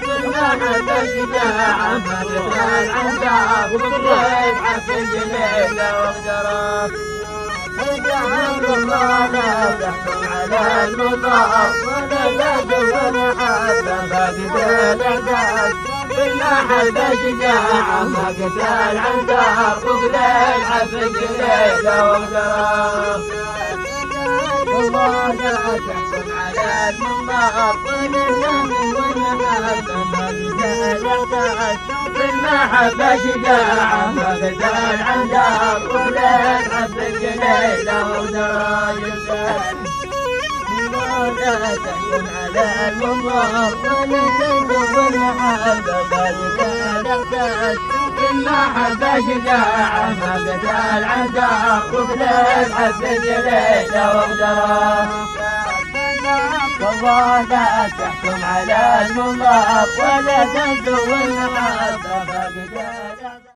المحبة شجاعة ما تزال عندها وبالرفعة في الجليل واقدرها اجعل الله لا تحكم على المطاف ولا تدور المحبة فاقد الاعداد بالمحبة شجاعة ما قتال عندها وبالرفعة في الجليل واقدرها الله لا تحكم على المنظر والنبي والمحبة ما تزال بالمحبة شجاعة ما تزال عندها وبالعب الجليل ودراجته الله لا تحكم على المنظر والنبي والمحبة ما تزال بالمحبة شجاعة ما تزال عندها وبالعب الجليل ودراجته الله لا تحكم على المنظر ولا تدعو المحبة